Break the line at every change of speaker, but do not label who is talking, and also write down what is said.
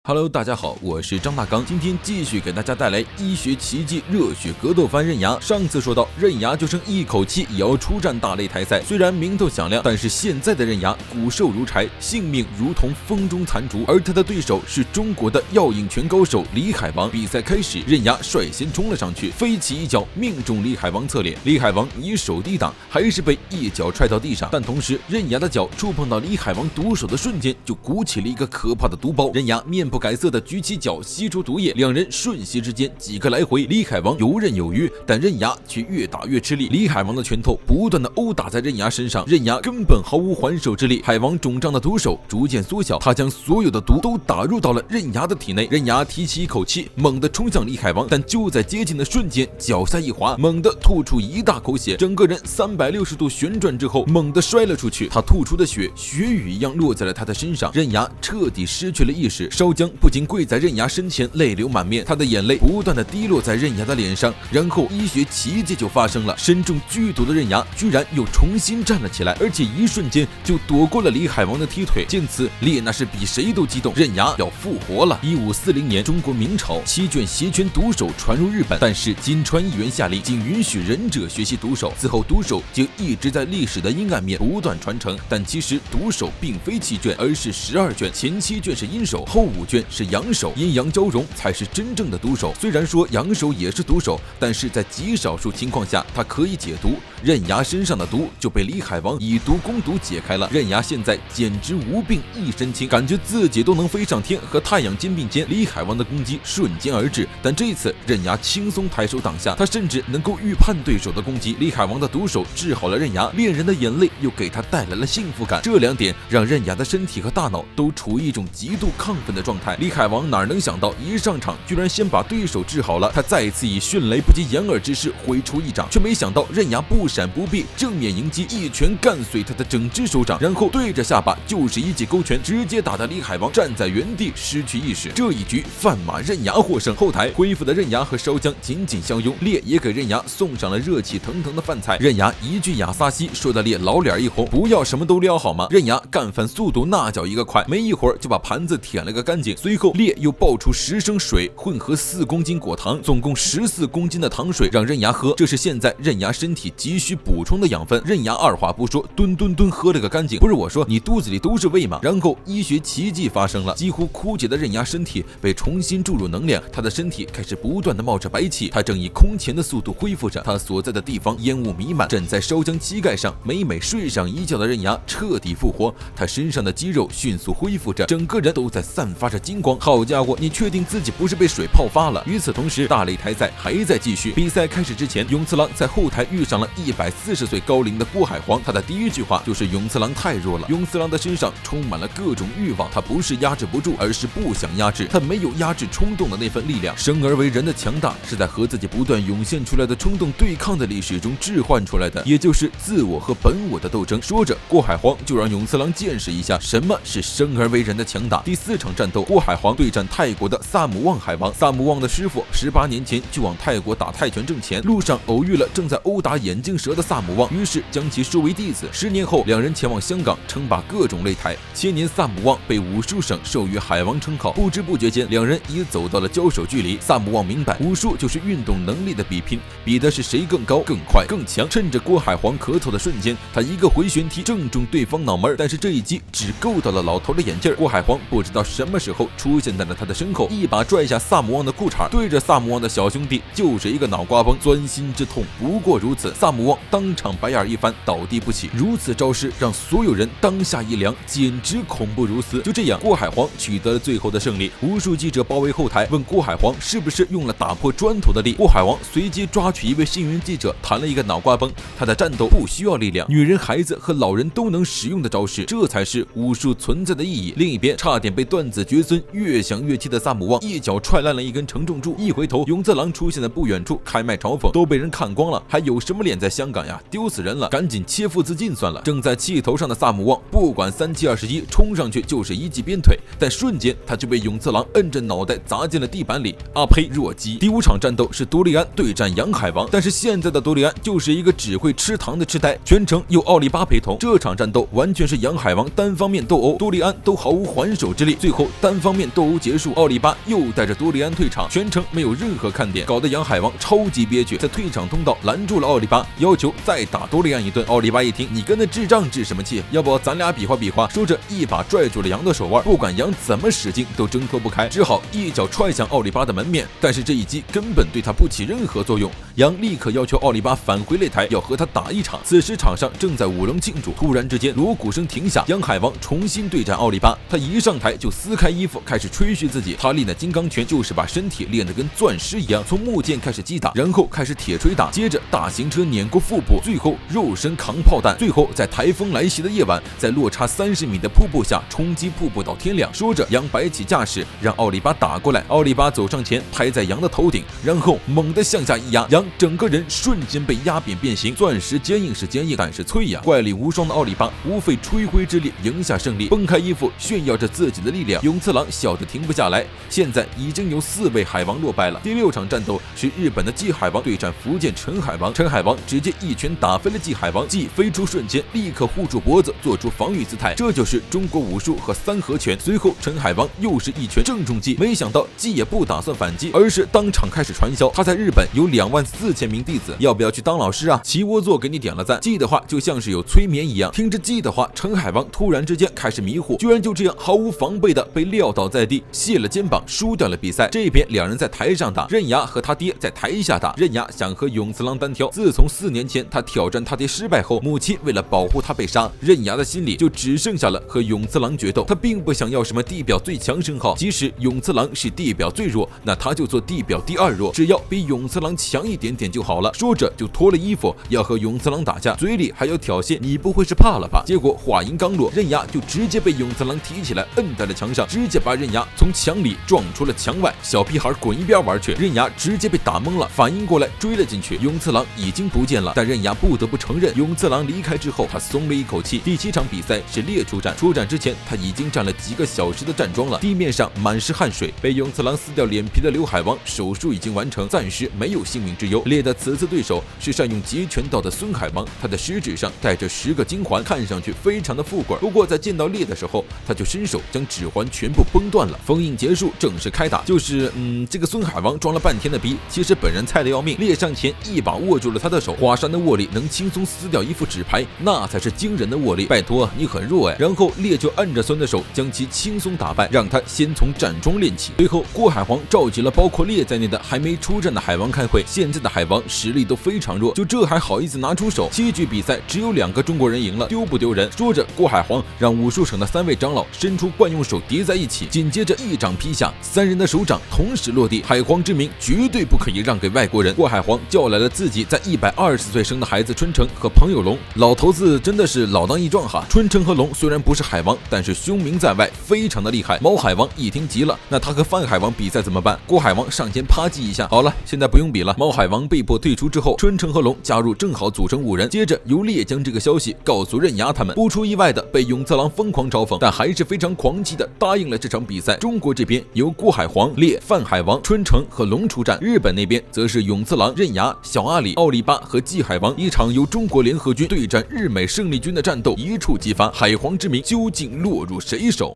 Hello， 大家好，我是张大刚，今天继续给大家带来医学奇迹热血格斗番刃牙。上次说到刃牙就剩一口气也要出战大擂台赛，虽然名头响亮，但是现在的刃牙骨瘦如柴，性命如同风中残烛，而他的对手是中国的药影拳高手李海王。比赛开始，刃牙率先冲了上去，飞起一脚命中李海王侧脸，李海王以手抵挡，还是被一脚踹到地上，但同时刃牙的脚触碰到李海王毒手的瞬间，就鼓起了一个可怕的毒包。刃牙面不改色的举起脚吸出毒液，两人瞬息之间几个来回，李海王游刃有余，但刃牙却越打越吃力。李海王的拳头不断的殴打在刃牙身上，刃牙根本毫无还手之力。海王肿胀的毒手逐渐缩小，他将所有的毒都打入到了刃牙的体内。刃牙提起一口气，猛地冲向李海王，但就在接近的瞬间，脚下一滑，猛地吐出一大口血，整个人360度旋转之后，猛地摔了出去。他吐出的血雨一样落在了他的身上，刃牙彻底失去了意识。烧姜不仅跪在刃牙身前泪流满面，他的眼泪不断的滴落在刃牙的脸上，然后医学奇迹就发生了，身中剧毒的刃牙居然又重新站了起来，而且一瞬间就躲过了李海王的踢腿。见此，列那是比谁都激动，刃牙要复活了。1540年，中国明朝7卷邪拳毒手传入日本，但是金川议员下令仅允许忍者学习毒手，此后毒手就一直在历史的阴暗面不断传承。但其实毒手并非7卷，而是12卷，前7卷是阴手，后5卷是阳手，阴阳交融才是真正的毒手。虽然说阳手也是毒手，但是在极少数情况下他可以解毒，刃牙身上的毒就被李海王以毒攻毒解开了。刃牙现在简直无病一身轻，感觉自己都能飞上天，和太阳肩并肩。李海王的攻击瞬间而至，但这一次刃牙轻松抬手挡下，他甚至能够预判对手的攻击。李海王的毒手治好了刃牙，恋人的眼泪又给他带来了幸福感，这两点让刃牙的身体和大脑都处于一种极度亢奋的状态。李海王哪能想到一上场居然先把对手治好了，他再一次以迅雷不及掩耳之势挥出一掌，却没想到刃牙不闪不避，正面迎击，一拳干碎他的整只手掌，然后对着下巴就是一记勾拳，直接打得李海王站在原地失去意识。这一局饭马刃牙获胜。后台恢复的刃牙和烧姜紧紧相拥，烈也给刃牙送上了热气腾腾的饭菜。刃牙一句亚撒西，说的烈老脸一红，不要什么都撩好吗？刃牙干饭速度那叫一个快，没一会儿就把盘子舔了个干净。随后烈又爆出10升水混合4公斤果糖，总共14公斤的糖水让刃牙喝，这是现在刃牙身体急需补充的养分。刃牙二话不说，吨喝了个干净。不是我说，你肚子里都是胃吗？然后医学奇迹发生了，几乎枯竭的刃牙身体被重新注入能量，他的身体开始不断的冒着白气，他正以空前的速度恢复着。他所在的地方烟雾弥漫，枕在烧姜膝盖上每睡上一觉的刃牙彻底复活，他身上的肌肉迅速恢复着，整个人都在散发着金光。好家伙，你确定自己不是被水泡发了？与此同时，大擂台赛还在继续。比赛开始之前，永次郎在后台遇上了140岁高龄的郭海皇，他的第一句话就是永次郎太弱了。永次郎的身上充满了各种欲望，他不是压制不住，而是不想压制，他没有压制冲动的那份力量。生而为人的强大是在和自己不断涌现出来的冲动对抗的历史中置换出来的，也就是自我和本我的斗争。说着，郭海皇就让永次郎见识一下什么是生而为人的强大。第4场战斗，郭海皇对战泰国的萨姆旺海王。萨姆旺的师傅18年前就往泰国打泰拳挣钱，路上偶遇了正在殴打眼镜蛇的萨姆旺，于是将其收为弟子。10年后，两人前往香港称霸各种擂台。7年，萨姆旺被武术省授予海王称号，不知不觉间，两人已走到了交手距离。萨姆旺明白，武术就是运动能力的比拼，比的是谁更高、更快、更强。趁着郭海皇咳嗽的瞬间，他一个回旋踢正中对方脑门，但是这一击只够到了老头的眼镜。郭海皇不知道什么时候出现在了他的身后，一把拽下萨姆旺的裤衩，对着萨姆旺的小兄弟就是一个脑瓜崩，钻心之痛不过如此。萨姆旺当场白眼一翻，倒地不起。如此招式让所有人当下一凉，简直恐怖如斯。就这样，郭海皇取得了最后的胜利。无数记者包围后台，问郭海皇是不是用了打破砖头的力。郭海皇随即抓取一位幸运记者，弹了一个脑瓜崩。他的战斗不需要力量，女人、孩子和老人都能使用的招式，这才是武术存在的意义。另一边，差点被断子绝孙、越想越气的萨姆旺一脚踹烂了一根承重柱，一回头，永次郎出现在不远处，开麦嘲讽：都被人看光了，还有什么脸在香港呀？丢死人了，赶紧切腹自尽算了。正在气头上的萨姆旺不管3七21，冲上去就是一记鞭腿，但瞬间他就被永次郎摁着脑袋砸进了地板里。阿呸，弱鸡！第5场战斗是多利安对战杨海王，但是现在的多利安就是一个只会吃糖的痴呆，全程由奥利巴陪同。这场战斗完全是杨海王单方面斗殴，多利安都毫无还手之力，最后单单方面斗殴结束，奥利巴又带着多利安退场，全程没有任何看点，搞得杨海王超级憋屈，在退场通道拦住了奥利巴，要求再打多利安一顿。奥利巴一听，你跟那智障置什么气？要不咱俩比划比划？说着一把拽住了杨的手腕，不管杨怎么使劲都挣脱不开，只好一脚踹向奥利巴的门面。但是这一击根本对他不起任何作用，杨立刻要求奥利巴返回擂台，要和他打一场。此时场上正在舞龙庆祝，突然之间锣鼓声停下，杨海王重新对战奥利巴。他一上台就撕开衣服，开始吹嘘自己，他练的金刚拳就是把身体练得跟钻石一样，从木剑开始击打，然后开始铁锤打，接着大型车碾过腹部，最后肉身扛炮弹，最后在台风来袭的夜晚，在落差30米的瀑布下冲击瀑布到天亮。说着，杨摆起架势让奥利巴打过来，奥利巴走上前拍在杨的头顶，然后猛地向下一压，杨整个人瞬间被压扁变形。钻石坚硬是坚硬，但是脆呀！怪力无双的奥利巴无费吹灰之力赢下胜利，崩开衣服炫耀着自己的力量。永次郎笑得停不下来，现在已经有4位海王落败了。第6场战斗是日本的季海王对战福建陈海王，陈海王直接一拳打飞了季海王，季飞出瞬间立刻护住脖子，做出防御姿态，这就是中国武术和3合拳。随后陈海王又是一拳正中季，没想到季也不打算反击，而是当场开始传销，他在日本有24000名弟子，要不要去当老师啊？齐窝座给你点了赞。季的话就像是有催眠一样，听着季的话，陈海王突然之间开始迷糊，居然就这样毫无防备的被撂倒在地，卸了肩膀，输掉了比赛。这边两人在台上打，刃牙和他爹在台下打。刃牙想和永次郎单挑，自从4年前他挑战他爹失败后，母亲为了保护他被杀，刃牙的心里就只剩下了和永次郎决斗。他并不想要什么地表最强称号，即使永次郎是地表最弱，那他就做地表第2弱，只要比永次郎强一点点就好了。说着就脱了衣服要和永次郎打架，嘴里还要挑衅，你不会是怕了吧？结果话音刚落，刃牙就直接被永次郎提起来摁在了墙上，直接把刃牙从墙里撞出了墙外。小屁孩滚一边玩去！刃牙直接被打懵了，反应过来追了进去，永次郎已经不见了。但刃牙不得不承认，永次郎离开之后他松了一口气。第7场比赛是烈出战，出战之前他已经站了几个小时的站桩了，地面上满是汗水。被永次郎撕掉脸皮的刘海王手术已经完成，暂时没有性命之忧。烈的此次对手是善用截拳道的孙海王，他的食指上带着10个金环，看上去非常的富贵。不过在见到烈的时候，他就伸手将指环全部崩断了。封印结束，正式开打。就是这个孙海王装了半天的逼，其实本人菜的要命。烈上前一把握住了他的手，华山的握力能轻松撕掉一副纸牌，那才是惊人的握力。拜托，你很弱哎。然后烈就按着孙的手将其轻松打败，让他先从站桩练起。随后郭海皇召集了包括烈在内的还没出战的海王开会，现在的海王实力都非常弱，就这还好意思拿出手？7局比赛只有2个中国人赢了，丢不丢人？说着，郭海皇让武术省的3位长老伸出惯用手叠在一起，紧接着一掌劈下，3人的手掌同时落地。海皇之名绝对不可以让给外国人。郭海皇叫来了自己在120岁生的孩子春城和朋友龙，老头子真的是老当益壮哈。春城和龙虽然不是海王，但是凶名在外，非常的厉害。毛海王一听急了，那他和范海王比赛怎么办？郭海王上前啪叽一下，好了，现在不用比了。毛海王被迫退出之后，春城和龙加入，正好组成5人。接着由烈将这个消息告诉刃牙他们，不出意外的被永次郎疯狂嘲讽，但还是非常狂气的答应了这场比赛。中国这边由郭海皇、烈、范海王、春城和龙出战，日本那边则是永次郎、刃牙、小阿里、奥利巴和季海王。一场由中国联合军对战日美胜利军的战斗一触即发，海皇之名究竟落入谁手？